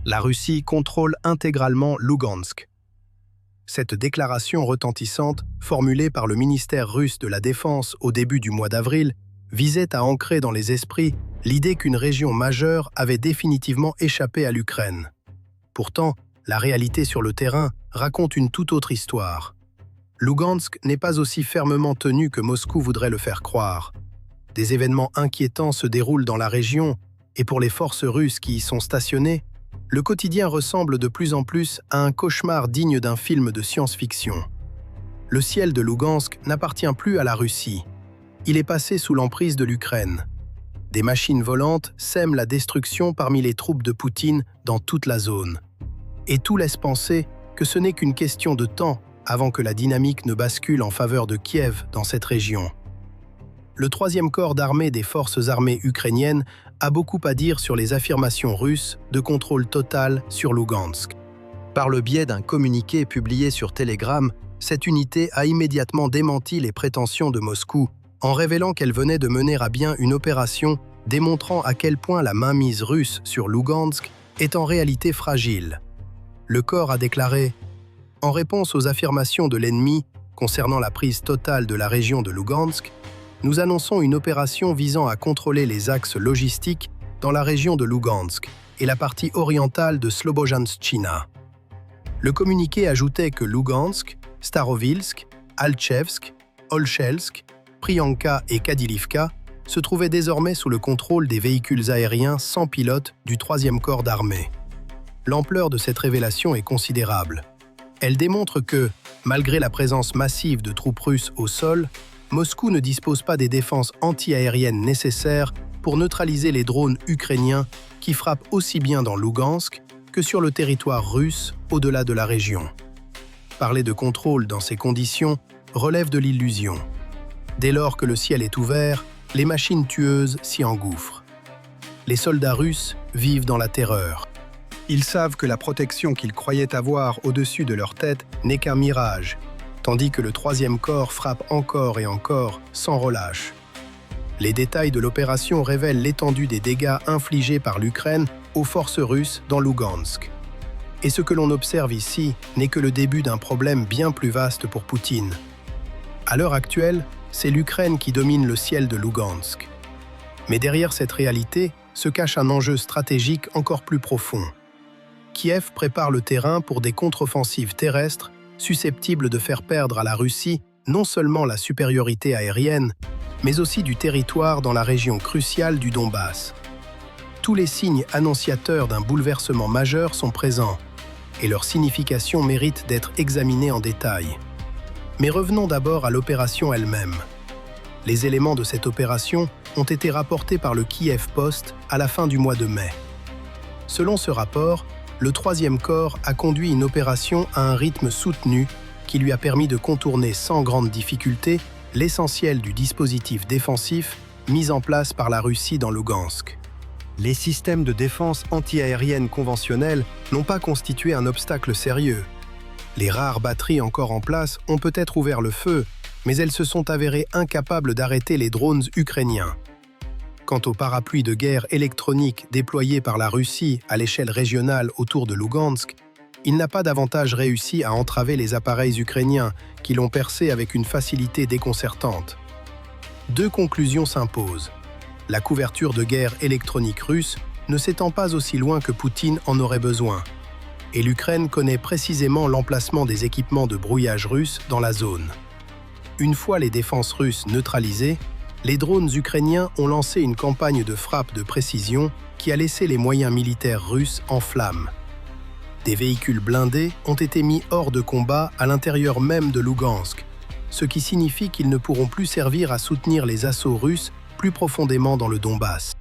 La Russie contrôle intégralement Lougansk. Cette déclaration retentissante, formulée par le ministère russe de la Défense au début du mois d'avril, visait à ancrer dans les esprits l'idée qu'une région majeure avait définitivement échappé à l'Ukraine. Pourtant, la réalité sur le terrain raconte une toute autre histoire. Lougansk n'est pas aussi fermement tenu que Moscou voudrait le faire croire. Des événements inquiétants se déroulent dans la région, et pour les forces russes qui y sont stationnées, le quotidien ressemble de plus en plus à un cauchemar digne d'un film de science-fiction. Le ciel de Lougansk n'appartient plus à la Russie. Il est passé sous l'emprise de l'Ukraine. Des machines volantes sèment la destruction parmi les troupes de Poutine dans toute la zone. Et tout laisse penser que ce n'est qu'une question de temps avant que la dynamique ne bascule en faveur de Kiev dans cette région. Le 3e corps d'armée des forces armées ukrainiennes a beaucoup à dire sur les affirmations russes de contrôle total sur Lougansk. Par le biais d'un communiqué publié sur Telegram, cette unité a immédiatement démenti les prétentions de Moscou en révélant qu'elle venait de mener à bien une opération démontrant à quel point la mainmise russe sur Lougansk est en réalité fragile. Le corps a déclaré « En réponse aux affirmations de l'ennemi concernant la prise totale de la région de Lougansk, nous annonçons une opération visant à contrôler les axes logistiques dans la région de Lougansk et la partie orientale de Slobojanszczyna. » Le communiqué ajoutait que Lougansk, Starovilsk, Alchevsk, Olchelsk, Prianka et Kadylivka se trouvaient désormais sous le contrôle des véhicules aériens sans pilote du 3e corps d'armée. L'ampleur de cette révélation est considérable. Elle démontre que, malgré la présence massive de troupes russes au sol, Moscou ne dispose pas des défenses anti-aériennes nécessaires pour neutraliser les drones ukrainiens qui frappent aussi bien dans Lougansk que sur le territoire russe au-delà de la région. Parler de contrôle dans ces conditions relève de l'illusion. Dès lors que le ciel est ouvert, les machines tueuses s'y engouffrent. Les soldats russes vivent dans la terreur. Ils savent que la protection qu'ils croyaient avoir au-dessus de leur tête n'est qu'un mirage, tandis que le 3e corps frappe encore et encore sans relâche. Les détails de l'opération révèlent l'étendue des dégâts infligés par l'Ukraine aux forces russes dans Lougansk. Et ce que l'on observe ici n'est que le début d'un problème bien plus vaste pour Poutine. À l'heure actuelle, c'est l'Ukraine qui domine le ciel de Lougansk. Mais derrière cette réalité se cache un enjeu stratégique encore plus profond. Kiev prépare le terrain pour des contre-offensives terrestres susceptibles de faire perdre à la Russie non seulement la supériorité aérienne, mais aussi du territoire dans la région cruciale du Donbass. Tous les signes annonciateurs d'un bouleversement majeur sont présents, et leur signification mérite d'être examinée en détail. Mais revenons d'abord à l'opération elle-même. Les éléments de cette opération ont été rapportés par le Kiev Post à la fin du mois de mai. Selon ce rapport, le 3e corps a conduit une opération à un rythme soutenu qui lui a permis de contourner sans grande difficulté l'essentiel du dispositif défensif mis en place par la Russie dans Lougansk. Les systèmes de défense anti-aérienne conventionnels n'ont pas constitué un obstacle sérieux. Les rares batteries encore en place ont peut-être ouvert le feu, mais elles se sont avérées incapables d'arrêter les drones ukrainiens. Quant au parapluie de guerre électronique déployé par la Russie à l'échelle régionale autour de Lougansk, il n'a pas davantage réussi à entraver les appareils ukrainiens qui l'ont percé avec une facilité déconcertante. Deux conclusions s'imposent. La couverture de guerre électronique russe ne s'étend pas aussi loin que Poutine en aurait besoin, et l'Ukraine connaît précisément l'emplacement des équipements de brouillage russes dans la zone. Une fois les défenses russes neutralisées, les drones ukrainiens ont lancé une campagne de frappe de précision qui a laissé les moyens militaires russes en flammes. Des véhicules blindés ont été mis hors de combat à l'intérieur même de Lougansk, ce qui signifie qu'ils ne pourront plus servir à soutenir les assauts russes plus profondément dans le Donbass.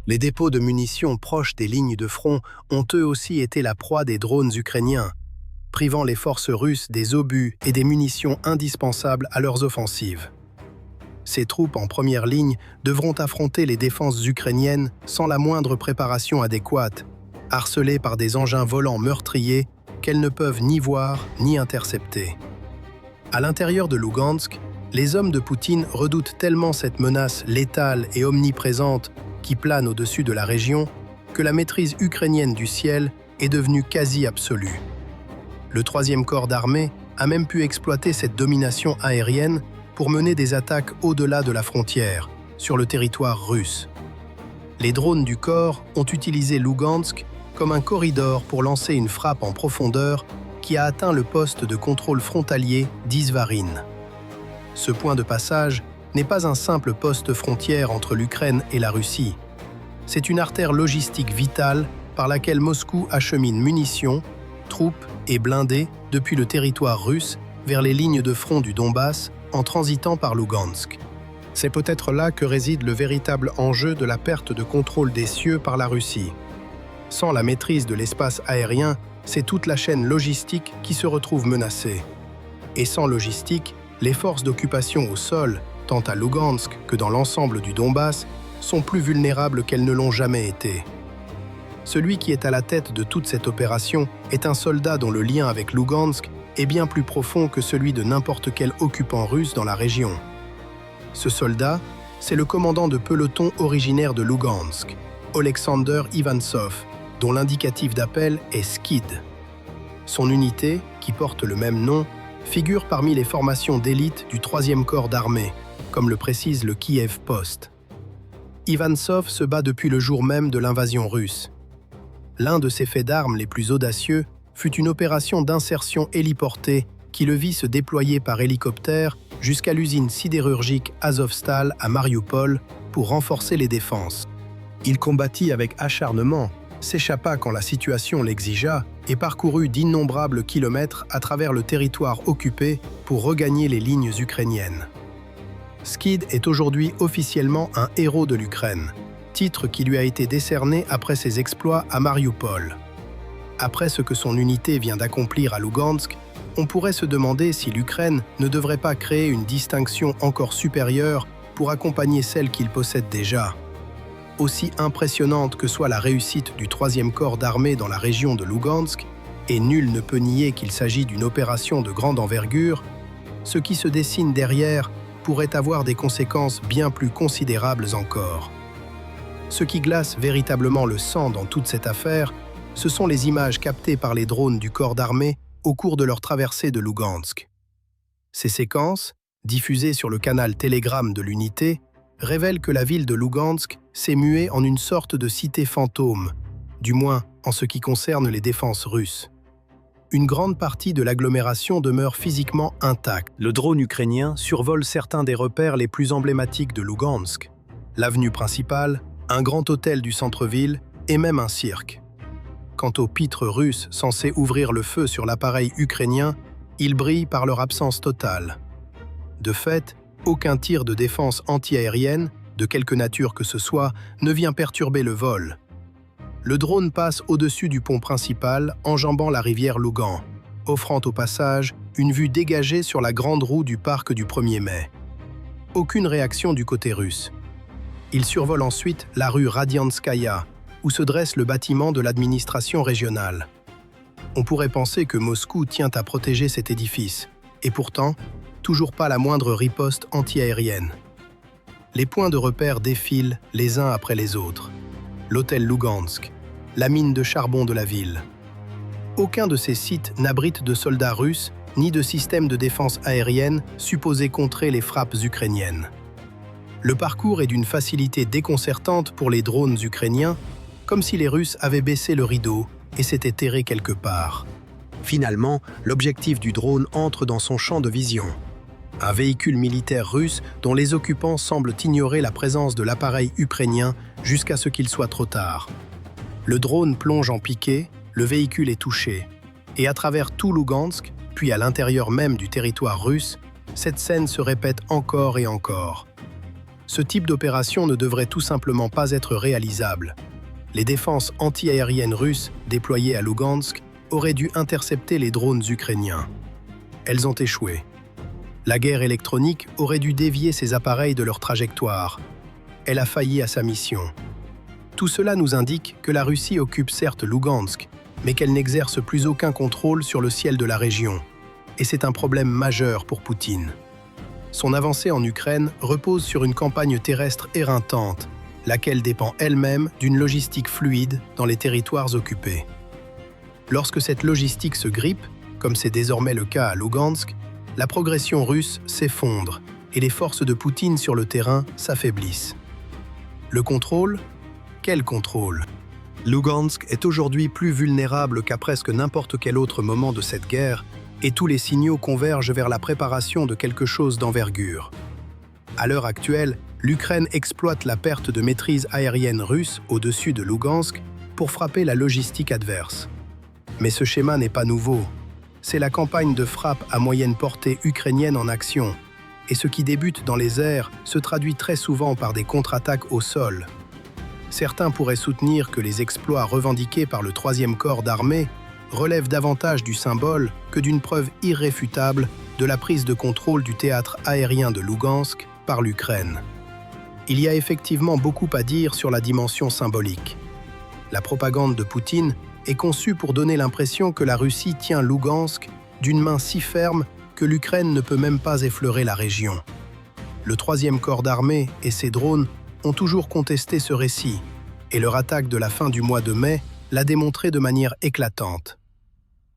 Les dépôts de munitions proches des lignes de front ont eux aussi été la proie des drones ukrainiens, privant les forces russes des obus et des munitions indispensables à leurs offensives. Ces troupes en première ligne devront affronter les défenses ukrainiennes sans la moindre préparation adéquate, harcelées par des engins volants meurtriers qu'elles ne peuvent ni voir ni intercepter. À l'intérieur de Lougansk, les hommes de Poutine redoutent tellement cette menace létale et omniprésente qui plane au-dessus de la région que la maîtrise ukrainienne du ciel est devenu quasi absolu. Le 3e corps d'armée a même pu exploiter cette domination aérienne pour mener des attaques au-delà de la frontière, sur le territoire russe. Les drones du corps ont utilisé Lugansk comme un corridor pour lancer une frappe en profondeur qui a atteint le poste de contrôle frontalier d'Izvarine. Ce point de passage n'est pas un simple poste frontière entre l'Ukraine et la Russie. C'est une artère logistique vitale par laquelle Moscou achemine munitions, troupes et blindés depuis le territoire russe vers les lignes de front du Donbass en transitant par Lugansk. C'est peut-être là que réside le véritable enjeu de la perte de contrôle des cieux par la Russie. Sans la maîtrise de l'espace aérien, c'est toute la chaîne logistique qui se retrouve menacée. Et sans logistique, les forces d'occupation au sol, tant à Lugansk que dans l'ensemble du Donbass, sont plus vulnérables qu'elles ne l'ont jamais été. Celui qui est à la tête de toute cette opération est un soldat dont le lien avec Lugansk est bien plus profond que celui de n'importe quel occupant russe dans la région. Ce soldat, c'est le commandant de peloton originaire de Lugansk, Oleksandr Ivansov, dont l'indicatif d'appel est Skid. Son unité, qui porte le même nom, figure parmi les formations d'élite du 3e corps d'armée, comme le précise le Kiev Post. Ivansov se bat depuis le jour même de l'invasion russe. L'un de ses faits d'armes les plus audacieux fut une opération d'insertion héliportée qui le vit se déployer par hélicoptère jusqu'à l'usine sidérurgique Azovstal à Mariupol pour renforcer les défenses. Il combattit avec acharnement, s'échappa quand la situation l'exigea et parcourut d'innombrables kilomètres à travers le territoire occupé pour regagner les lignes ukrainiennes. Skid est aujourd'hui officiellement un héros de l'Ukraine, titre qui lui a été décerné après ses exploits à Mariupol. Après ce que son unité vient d'accomplir à Lugansk, on pourrait se demander si l'Ukraine ne devrait pas créer une distinction encore supérieure pour accompagner celle qu'il possède déjà. Aussi impressionnante que soit la réussite du 3e corps d'armée dans la région de Lugansk, et nul ne peut nier qu'il s'agit d'une opération de grande envergure, ce qui se dessine derrière pourrait avoir des conséquences bien plus considérables encore. Ce qui glace véritablement le sang dans toute cette affaire, ce sont les images captées par les drones du corps d'armée au cours de leur traversée de Lugansk. Ces séquences, diffusées sur le canal Telegram de l'unité, révèlent que la ville de Lugansk s'est muée en une sorte de cité fantôme, du moins en ce qui concerne les défenses russes. Une grande partie de l'agglomération demeure physiquement intacte. Le drone ukrainien survole certains des repères les plus emblématiques de Lugansk, l'avenue principale, un grand hôtel du centre-ville et même un cirque. Quant aux pitres russes censés ouvrir le feu sur l'appareil ukrainien, ils brillent par leur absence totale. De fait, aucun tir de défense antiaérienne, de quelque nature que ce soit, ne vient perturber le vol. Le drone passe au-dessus du pont principal, enjambant la rivière Lugan, offrant au passage une vue dégagée sur la grande roue du parc du 1er mai. Aucune réaction du côté russe. Il survole ensuite la rue Radianskaya, où se dresse le bâtiment de l'administration régionale. On pourrait penser que Moscou tient à protéger cet édifice, et pourtant, toujours pas la moindre riposte antiaérienne. Les points de repère défilent les uns après les autres. L'hôtel Lugansk, la mine de charbon de la ville. Aucun de ces sites n'abrite de soldats russes ni de système de défense aérienne supposé contrer les frappes ukrainiennes. Le parcours est d'une facilité déconcertante pour les drones ukrainiens, comme si les Russes avaient baissé le rideau et s'étaient terrés quelque part. Finalement, l'objectif du drone entre dans son champ de vision. Un véhicule militaire russe dont les occupants semblent ignorer la présence de l'appareil ukrainien jusqu'à ce qu'il soit trop tard. Le drone plonge en piqué, le véhicule est touché. Et à travers tout Lugansk, puis à l'intérieur même du territoire russe, cette scène se répète encore et encore. Ce type d'opération ne devrait tout simplement pas être réalisable. Les défenses antiaériennes russes déployées à Lugansk auraient dû intercepter les drones ukrainiens. Elles ont échoué. La guerre électronique aurait dû dévier ces appareils de leur trajectoire. Elle a failli à sa mission. Tout cela nous indique que la Russie occupe certes Lugansk, mais qu'elle n'exerce plus aucun contrôle sur le ciel de la région. Et c'est un problème majeur pour Poutine. Son avancée en Ukraine repose sur une campagne terrestre éreintante, laquelle dépend elle-même d'une logistique fluide dans les territoires occupés. Lorsque cette logistique se grippe, comme c'est désormais le cas à Lugansk, la progression russe s'effondre et les forces de Poutine sur le terrain s'affaiblissent. Le contrôle? Quel contrôle? Lugansk est aujourd'hui plus vulnérable qu'à presque n'importe quel autre moment de cette guerre, et tous les signaux convergent vers la préparation de quelque chose d'envergure. À l'heure actuelle, l'Ukraine exploite la perte de maîtrise aérienne russe au-dessus de Lugansk pour frapper la logistique adverse. Mais ce schéma n'est pas nouveau. C'est la campagne de frappe à moyenne portée ukrainienne en action, et ce qui débute dans les airs se traduit très souvent par des contre-attaques au sol. Certains pourraient soutenir que les exploits revendiqués par le 3e corps d'armée relèvent davantage du symbole que d'une preuve irréfutable de la prise de contrôle du théâtre aérien de Lugansk par l'Ukraine. Il y a effectivement beaucoup à dire sur la dimension symbolique. La propagande de Poutine est conçue pour donner l'impression que la Russie tient Lugansk d'une main si ferme que l'Ukraine ne peut même pas effleurer la région. Le 3e corps d'armée et ses drones ont toujours contesté ce récit, et leur attaque de la fin du mois de mai l'a démontré de manière éclatante.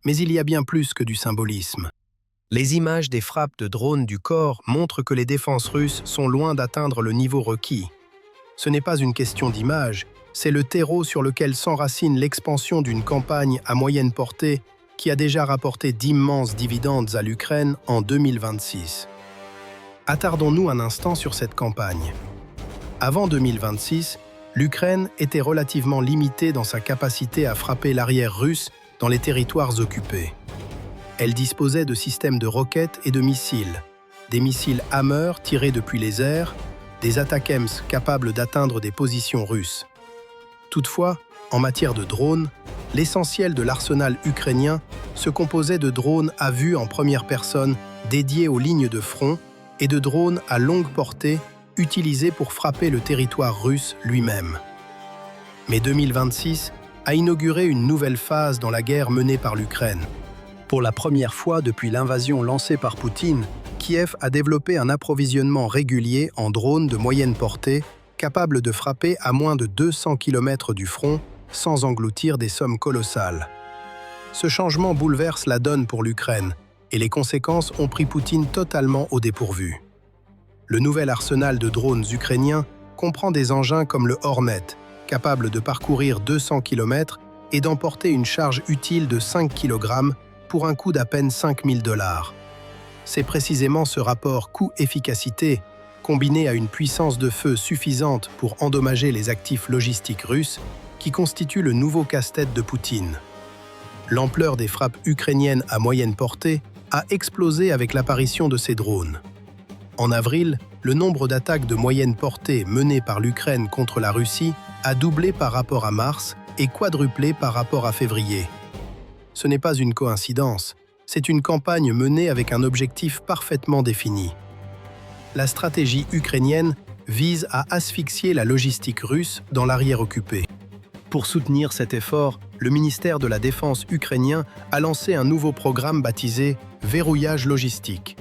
Mais il y a bien plus que du symbolisme. Les images des frappes de drones du corps montrent que les défenses russes sont loin d'atteindre le niveau requis. Ce n'est pas une question d'image, c'est le terreau sur lequel s'enracine l'expansion d'une campagne à moyenne portée qui a déjà rapporté d'immenses dividendes à l'Ukraine en 2026. Attardons-nous un instant sur cette campagne. Avant 2026, l'Ukraine était relativement limitée dans sa capacité à frapper l'arrière russe dans les territoires occupés. Elle disposait de systèmes de roquettes et de missiles, des missiles Hammer tirés depuis les airs, des ATACMS capables d'atteindre des positions russes. Toutefois, en matière de drones, l'essentiel de l'arsenal ukrainien se composait de drones à vue en première personne dédiés aux lignes de front et de drones à longue portée utilisés pour frapper le territoire russe lui-même. Mais 2026 a inauguré une nouvelle phase dans la guerre menée par l'Ukraine. Pour la première fois depuis l'invasion lancée par Poutine, Kiev a développé un approvisionnement régulier en drones de moyenne portée capables de frapper à moins de 200 km du front sans engloutir des sommes colossales. Ce changement bouleverse la donne pour l'Ukraine et les conséquences ont pris Poutine totalement au dépourvu. Le nouvel arsenal de drones ukrainiens comprend des engins comme le Hornet, capable de parcourir 200 km et d'emporter une charge utile de 5 kg pour un coût d'à peine $5 000. C'est précisément ce rapport coût-efficacité, combiné à une puissance de feu suffisante pour endommager les actifs logistiques russes, qui constitue le nouveau casse-tête de Poutine. L'ampleur des frappes ukrainiennes à moyenne portée a explosé avec l'apparition de ces drones. En avril, le nombre d'attaques de moyenne portée menées par l'Ukraine contre la Russie a doublé par rapport à mars et quadruplé par rapport à février. Ce n'est pas une coïncidence, c'est une campagne menée avec un objectif parfaitement défini. La stratégie ukrainienne vise à asphyxier la logistique russe dans l'arrière occupé. Pour soutenir cet effort, le ministère de la Défense ukrainien a lancé un nouveau programme baptisé « Verrouillage logistique ».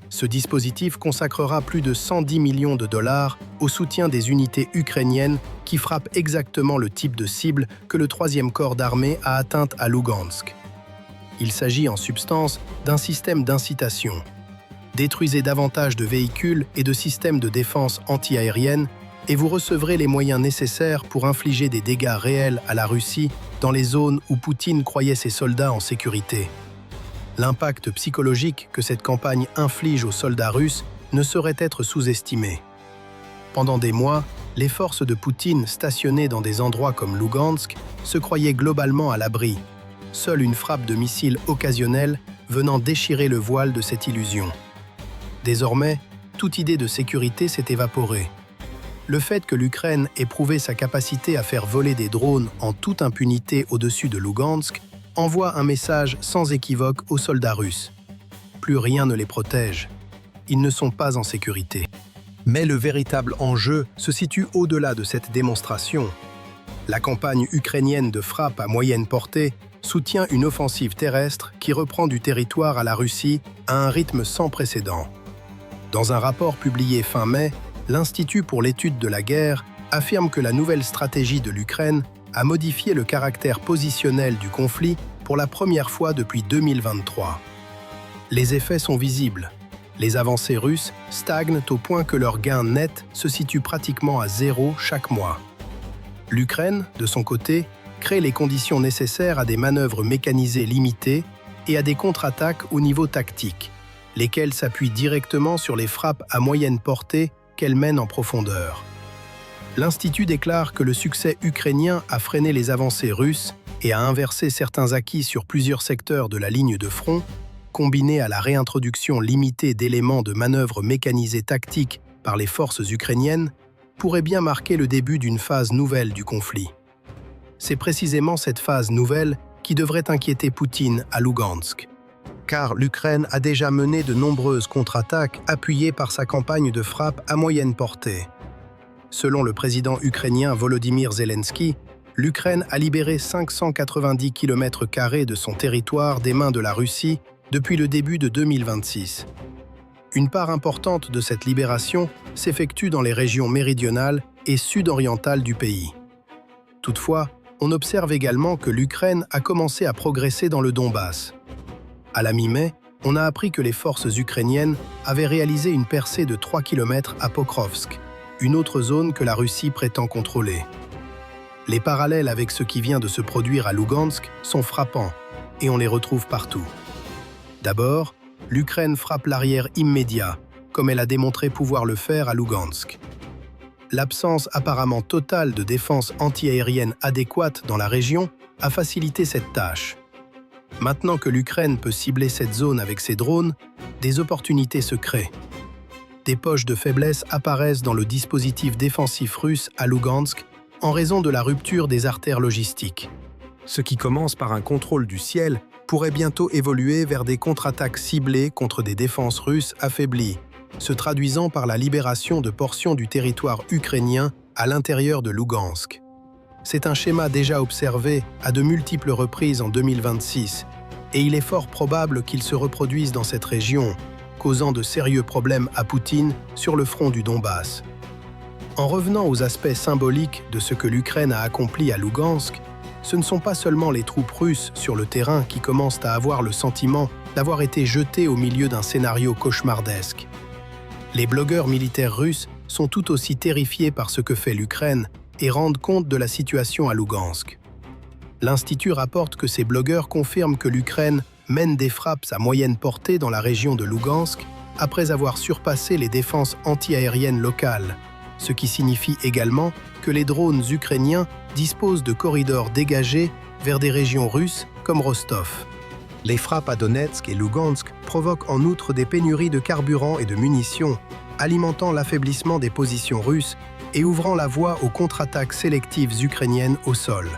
Ce dispositif consacrera plus de 110 millions de dollars au soutien des unités ukrainiennes qui frappent exactement le type de cible que le 3e corps d'armée a atteinte à Lugansk. Il s'agit en substance d'un système d'incitation. Détruisez davantage de véhicules et de systèmes de défense antiaérienne et vous recevrez les moyens nécessaires pour infliger des dégâts réels à la Russie dans les zones où Poutine croyait ses soldats en sécurité. L'impact psychologique que cette campagne inflige aux soldats russes ne saurait être sous-estimé. Pendant des mois, les forces de Poutine stationnées dans des endroits comme Lugansk se croyaient globalement à l'abri, seule une frappe de missiles occasionnelle venant déchirer le voile de cette illusion. Désormais, toute idée de sécurité s'est évaporée. Le fait que l'Ukraine ait prouvé sa capacité à faire voler des drones en toute impunité au-dessus de Lugansk envoie un message sans équivoque aux soldats russes. Plus rien ne les protège. Ils ne sont pas en sécurité. Mais le véritable enjeu se situe au-delà de cette démonstration. La campagne ukrainienne de frappe à moyenne portée soutient une offensive terrestre qui reprend du territoire à la Russie à un rythme sans précédent. Dans un rapport publié fin mai, l'Institut pour l'étude de la guerre affirme que la nouvelle stratégie de l'Ukraine a modifié le caractère positionnel du conflit pour la première fois depuis 2023. Les effets sont visibles. Les avancées russes stagnent au point que leur gain net se situe pratiquement à zéro chaque mois. L'Ukraine, de son côté, crée les conditions nécessaires à des manœuvres mécanisées limitées et à des contre-attaques au niveau tactique, lesquelles s'appuient directement sur les frappes à moyenne portée qu'elle mène en profondeur. L'Institut déclare que le succès ukrainien a freiné les avancées russes et a inversé certains acquis sur plusieurs secteurs de la ligne de front, combiné à la réintroduction limitée d'éléments de manœuvre mécanisés tactiques par les forces ukrainiennes, pourrait bien marquer le début d'une phase nouvelle du conflit. C'est précisément cette phase nouvelle qui devrait inquiéter Poutine à Lugansk. Car l'Ukraine a déjà mené de nombreuses contre-attaques appuyées par sa campagne de frappe à moyenne portée. Selon le président ukrainien Volodymyr Zelensky, l'Ukraine a libéré 590 km² de son territoire des mains de la Russie depuis le début de 2026. Une part importante de cette libération s'effectue dans les régions méridionales et sud-orientales du pays. Toutefois, on observe également que l'Ukraine a commencé à progresser dans le Donbass. À la mi-mai, on a appris que les forces ukrainiennes avaient réalisé une percée de 3 km à Pokrovsk, une autre zone que la Russie prétend contrôler. Les parallèles avec ce qui vient de se produire à Lugansk sont frappants, et on les retrouve partout. D'abord, l'Ukraine frappe l'arrière immédiat, comme elle a démontré pouvoir le faire à Lugansk. L'absence apparemment totale de défense antiaérienne adéquate dans la région a facilité cette tâche. Maintenant que l'Ukraine peut cibler cette zone avec ses drones, des opportunités se créent. Des poches de faiblesse apparaissent dans le dispositif défensif russe à Lugansk en raison de la rupture des artères logistiques. Ce qui commence par un contrôle du ciel pourrait bientôt évoluer vers des contre-attaques ciblées contre des défenses russes affaiblies, se traduisant par la libération de portions du territoire ukrainien à l'intérieur de Lugansk. C'est un schéma déjà observé à de multiples reprises en 2026, et il est fort probable qu'il se reproduise dans cette région, causant de sérieux problèmes à Poutine sur le front du Donbass. En revenant aux aspects symboliques de ce que l'Ukraine a accompli à Lugansk, ce ne sont pas seulement les troupes russes sur le terrain qui commencent à avoir le sentiment d'avoir été jetées au milieu d'un scénario cauchemardesque. Les blogueurs militaires russes sont tout aussi terrifiés par ce que fait l'Ukraine et rendent compte de la situation à Lugansk. L'Institut rapporte que ces blogueurs confirment que l'Ukraine mène des frappes à moyenne portée dans la région de Lugansk après avoir surpassé les défenses antiaériennes locales, ce qui signifie également que les drones ukrainiens disposent de corridors dégagés vers des régions russes comme Rostov. Les frappes à Donetsk et Lugansk provoquent en outre des pénuries de carburant et de munitions, alimentant l'affaiblissement des positions russes et ouvrant la voie aux contre-attaques sélectives ukrainiennes au sol.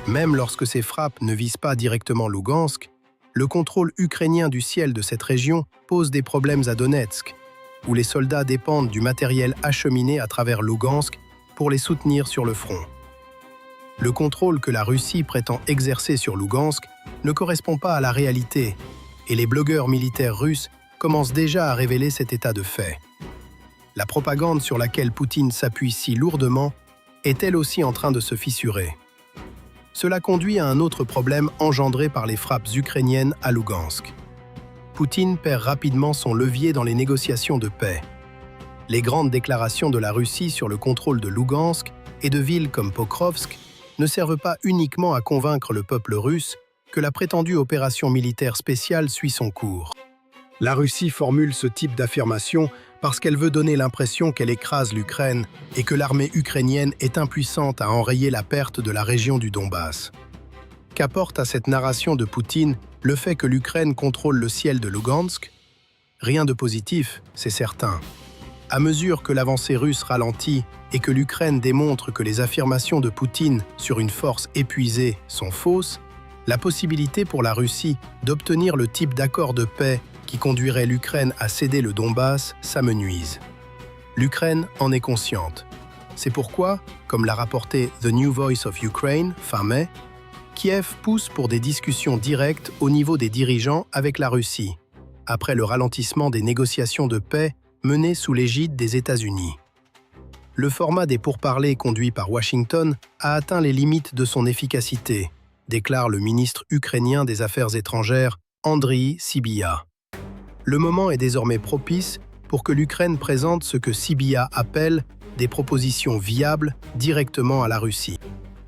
Même lorsque ces frappes ne visent pas directement Lugansk, le contrôle ukrainien du ciel de cette région pose des problèmes à Donetsk, où les soldats dépendent du matériel acheminé à travers Lugansk pour les soutenir sur le front. Le contrôle que la Russie prétend exercer sur Lugansk ne correspond pas à la réalité, et les blogueurs militaires russes commencent déjà à révéler cet état de fait. La propagande sur laquelle Poutine s'appuie si lourdement est elle aussi en train de se fissurer. Cela conduit à un autre problème engendré par les frappes ukrainiennes à Lugansk. Poutine perd rapidement son levier dans les négociations de paix. Les grandes déclarations de la Russie sur le contrôle de Lugansk et de villes comme Pokrovsk ne servent pas uniquement à convaincre le peuple russe que la prétendue opération militaire spéciale suit son cours. La Russie formule ce type d'affirmation parce qu'elle veut donner l'impression qu'elle écrase l'Ukraine et que l'armée ukrainienne est impuissante à enrayer la perte de la région du Donbass. Qu'apporte à cette narration de Poutine le fait que l'Ukraine contrôle le ciel de Lugansk? Rien de positif, c'est certain. À mesure que l'avancée russe ralentit et que l'Ukraine démontre que les affirmations de Poutine sur une force épuisée sont fausses, la possibilité pour la Russie d'obtenir le type d'accord de paix qui conduirait l'Ukraine à céder le Donbass s'amenuise. L'Ukraine en est consciente. C'est pourquoi, comme l'a rapporté The New Voice of Ukraine fin mai, Kiev pousse pour des discussions directes au niveau des dirigeants avec la Russie, après le ralentissement des négociations de paix menées sous l'égide des États-Unis. Le format des pourparlers conduits par Washington a atteint les limites de son efficacité, déclare le ministre ukrainien des Affaires étrangères, Andriy Sybiha. Le moment est désormais propice pour que l'Ukraine présente ce que Sybiha appelle des propositions viables directement à la Russie.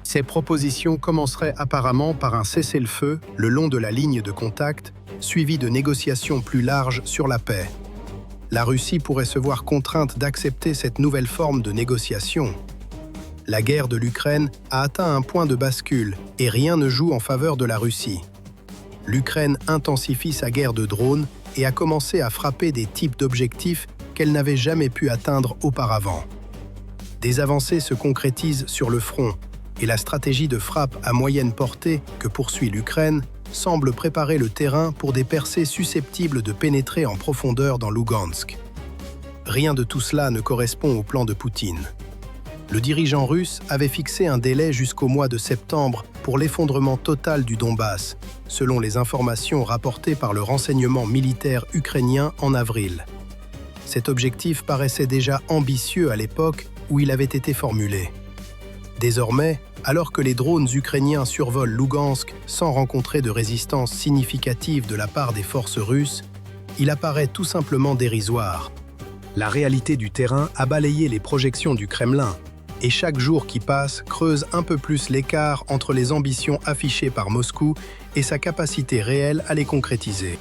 Ces propositions commenceraient apparemment par un cessez-le-feu le long de la ligne de contact, suivi de négociations plus larges sur la paix. La Russie pourrait se voir contrainte d'accepter cette nouvelle forme de négociation. La guerre de l'Ukraine a atteint un point de bascule et rien ne joue en faveur de la Russie. L'Ukraine intensifie sa guerre de drones et a commencé à frapper des types d'objectifs qu'elle n'avait jamais pu atteindre auparavant. Des avancées se concrétisent sur le front et la stratégie de frappe à moyenne portée que poursuit l'Ukraine semble préparer le terrain pour des percées susceptibles de pénétrer en profondeur dans Lugansk. Rien de tout cela ne correspond au plan de Poutine. Le dirigeant russe avait fixé un délai jusqu'au mois de septembre pour l'effondrement total du Donbass, selon les informations rapportées par le renseignement militaire ukrainien en avril. Cet objectif paraissait déjà ambitieux à l'époque où il avait été formulé. Désormais, alors que les drones ukrainiens survolent Lugansk sans rencontrer de résistance significative de la part des forces russes, il apparaît tout simplement dérisoire. La réalité du terrain a balayé les projections du Kremlin, et chaque jour qui passe creuse un peu plus l'écart entre les ambitions affichées par Moscou et sa capacité réelle à les concrétiser.